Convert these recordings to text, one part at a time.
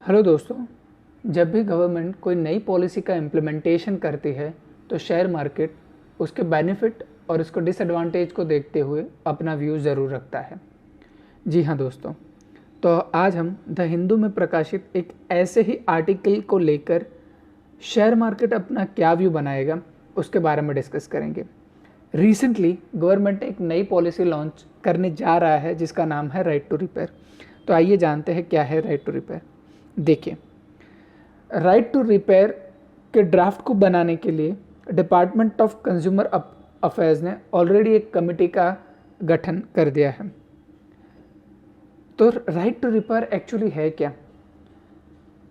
Hello दोस्तों, जब भी गवर्नमेंट कोई नई पॉलिसी का इम्प्लीमेंटेशन करती है तो शेयर मार्केट उसके बेनिफिट और उसको डिसएडवांटेज को देखते हुए अपना व्यू ज़रूर रखता है। जी हाँ दोस्तों, तो आज हम द हिंदू में प्रकाशित एक ऐसे ही आर्टिकल को लेकर शेयर मार्केट अपना क्या व्यू बनाएगा उसके बारे में डिस्कस करेंगे। रिसेंटली गवर्नमेंट एक नई पॉलिसी लॉन्च करने जा रहा है जिसका नाम है राइट टू रिपेयर। तो आइए जानते हैं क्या है राइट टू रिपेयर। देखिए, राइट टू रिपेयर के ड्राफ्ट को बनाने के लिए डिपार्टमेंट ऑफ कंज्यूमर अफेयर्स ने ऑलरेडी एक कमेटी का गठन कर दिया है। तो राइट टू रिपेयर एक्चुअली है क्या?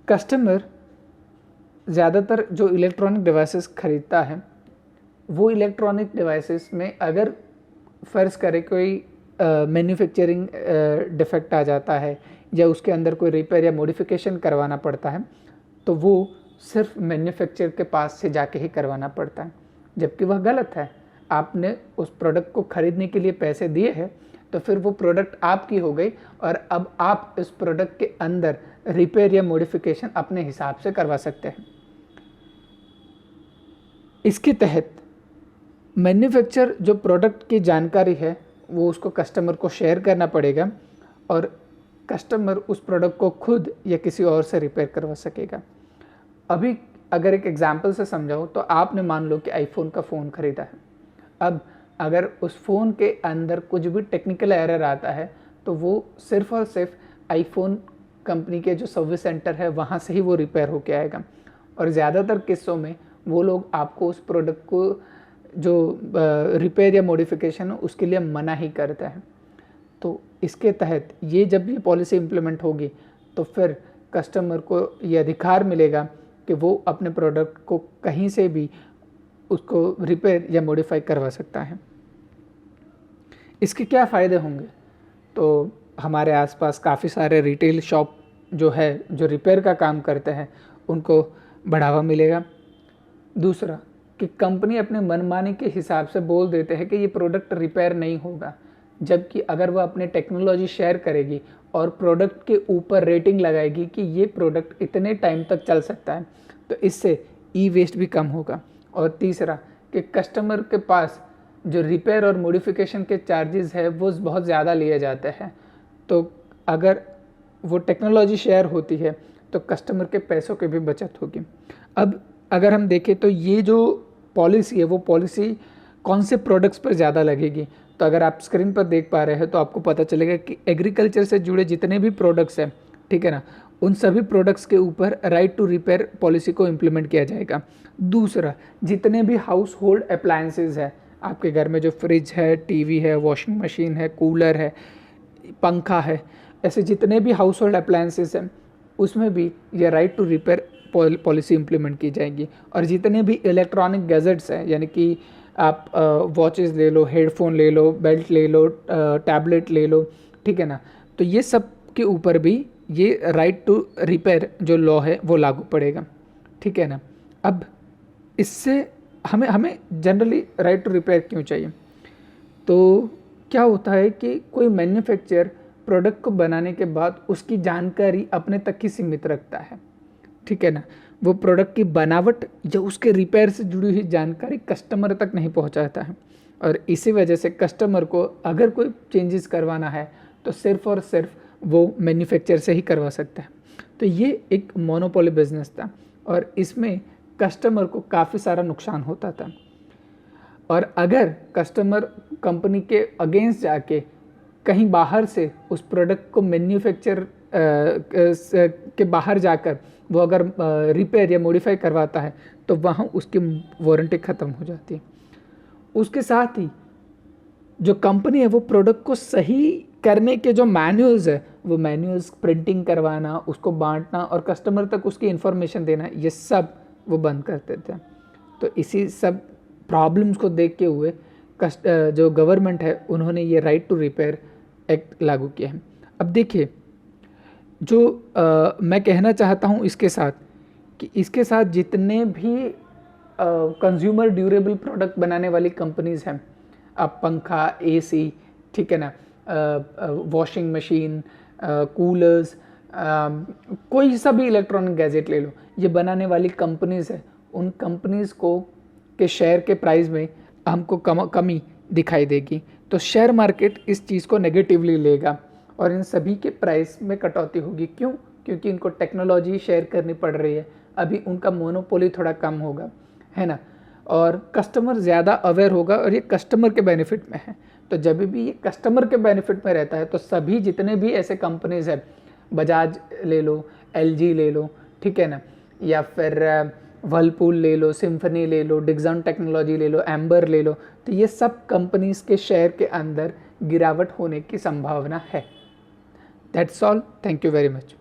कस्टमर ज़्यादातर जो इलेक्ट्रॉनिक डिवाइसेस खरीदता है वो इलेक्ट्रॉनिक डिवाइसेस में अगर फ़र्ज़ करे कोई मैन्युफैक्चरिंग डिफेक्ट आ जाता है या उसके अंदर कोई रिपेयर या मॉडिफिकेशन करवाना पड़ता है तो वो सिर्फ मैन्युफैक्चर के पास से जाके ही करवाना पड़ता है, जबकि वह गलत है। आपने उस प्रोडक्ट को ख़रीदने के लिए पैसे दिए हैं तो फिर वो प्रोडक्ट आपकी हो गई और अब आप इस प्रोडक्ट के अंदर रिपेयर या मॉडिफिकेशन अपने हिसाब से करवा सकते हैं। इसके तहत मैन्युफैक्चर जो प्रोडक्ट की जानकारी है वो उसको कस्टमर को शेयर करना पड़ेगा और कस्टमर उस प्रोडक्ट को खुद या किसी और से रिपेयर करवा सकेगा। अभी अगर एक एग्जांपल से समझाऊँ तो आपने मान लो कि आईफोन का फ़ोन ख़रीदा है। अब अगर उस फ़ोन के अंदर कुछ भी टेक्निकल एरर आता है तो वो सिर्फ़ और सिर्फ आईफोन कंपनी के जो सर्विस सेंटर है वहाँ से ही वो रिपेयर होके आएगा। और ज़्यादातर किस्सों में वो लोग आपको उस प्रोडक्ट को जो रिपेयर या मॉडिफिकेशन हो उसके लिए मना ही करता है। तो इसके तहत जब ये पॉलिसी इम्प्लीमेंट होगी तो फिर कस्टमर को ये अधिकार मिलेगा कि वो अपने प्रोडक्ट को कहीं से भी उसको रिपेयर या मॉडिफाई करवा सकता है। इसके क्या फ़ायदे होंगे? तो हमारे आसपास काफ़ी सारे रिटेल शॉप जो रिपेयर का काम करते हैं उनको बढ़ावा मिलेगा। दूसरा कि कंपनी अपने मनमानी के हिसाब से बोल देते हैं कि ये प्रोडक्ट रिपेयर नहीं होगा, जबकि अगर वह अपने टेक्नोलॉजी शेयर करेगी और प्रोडक्ट के ऊपर रेटिंग लगाएगी कि ये प्रोडक्ट इतने टाइम तक चल सकता है तो इससे ई वेस्ट भी कम होगा। और तीसरा कि कस्टमर के पास जो रिपेयर और मॉडिफिकेशन के चार्जेस है वो बहुत ज़्यादा लिए जाते हैं, तो अगर वो टेक्नोलॉजी शेयर होती है तो कस्टमर के पैसों की भी बचत होगी। अब अगर हम देखें तो ये जो पॉलिसी है वो पॉलिसी कौन से प्रोडक्ट्स पर ज़्यादा लगेगी, तो अगर आप स्क्रीन पर देख पा रहे हैं तो आपको पता चलेगा कि एग्रीकल्चर से जुड़े जितने भी प्रोडक्ट्स हैं, ठीक है ना, उन सभी प्रोडक्ट्स के ऊपर राइट टू रिपेयर पॉलिसी को इम्प्लीमेंट किया जाएगा। दूसरा, जितने भी हाउस होल्ड अप्लायंसेज है, आपके घर में जो फ्रिज है, टीवी है, वॉशिंग मशीन है, कूलर है, पंखा है, ऐसे जितने भी हाउस होल्ड अप्लायंसेज हैं उसमें भी ये right to repair policy implement की जाएगी। और जितने भी इलेक्ट्रॉनिक गैजेट्स हैं, यानी कि आप वॉचेस ले लो, हेडफोन ले लो, बेल्ट ले लो, टैबलेट ले लो, ठीक है ना, तो ये सब के ऊपर भी ये राइट टू रिपेयर जो लॉ है वो लागू पड़ेगा, ठीक है ना। अब इससे हमें जनरली राइट टू रिपेयर क्यों चाहिए? तो क्या होता है कि कोई मैन्युफैक्चरर प्रोडक्ट को बनाने के बाद उसकी जानकारी अपने तक ही सीमित रखता है, ठीक है ना। वो प्रोडक्ट की बनावट या उसके रिपेयर से जुड़ी हुई जानकारी कस्टमर तक नहीं पहुंचाता है और इसी वजह से कस्टमर को अगर कोई चेंजेस करवाना है तो सिर्फ़ और सिर्फ वो मैन्युफैक्चर से ही करवा सकता है। तो ये एक मोनोपोली बिजनेस था और इसमें कस्टमर को काफ़ी सारा नुकसान होता था। और अगर कस्टमर कंपनी के अगेंस्ट जाके कहीं बाहर से उस प्रोडक्ट को मैन्युफैक्चर के बाहर जाकर वो अगर रिपेयर या मॉडिफाई करवाता है तो वहाँ उसकी वारंटी ख़त्म हो जाती है। उसके साथ ही जो कंपनी है वो प्रोडक्ट को सही करने के जो मैनुअल्स है वो मैनुअल्स प्रिंटिंग करवाना, उसको बांटना और कस्टमर तक उसकी इन्फॉर्मेशन देना, ये सब वो बंद करते थे। तो इसी सब प्रॉब्लम्स को देखते हुए जो गवर्नमेंट है उन्होंने ये राइट टू रिपेयर एक्ट लागू किया है। अब देखिए, जो मैं कहना चाहता हूँ इसके साथ कि इसके साथ जितने भी कंज्यूमर ड्यूरेबल प्रोडक्ट बनाने वाली कंपनीज़ हैं, अब पंखा, एसी, ठीक है ना, वॉशिंग मशीन, कूलर्स, कोई सा भी इलेक्ट्रॉनिक गैजेट ले लो, ये बनाने वाली कंपनीज़ है, उन कंपनीज़ को के शेयर के प्राइस में हमको कमी दिखाई देगी। तो शेयर मार्केट इस चीज़ को नेगेटिवली लेगा और इन सभी के प्राइस में कटौती होगी। क्यों? क्योंकि इनको टेक्नोलॉजी शेयर करनी पड़ रही है, अभी उनका मोनोपोली थोड़ा कम होगा, है ना, और कस्टमर ज़्यादा अवेयर होगा और ये कस्टमर के बेनिफिट में है। तो जब भी ये कस्टमर के बेनिफिट में रहता है तो सभी जितने भी ऐसे कंपनीज़ हैं, बजाज ले लो, एलजी ले लो, ठीक है ना, या फिर वर्लपूल ले लो, सिम्फनी ले लो, डिक्सन टेक्नोलॉजी ले लो, एम्बर ले लो, तो ये सब कंपनीज़ के शेयर के अंदर गिरावट होने की संभावना है। That's all, thank you very much.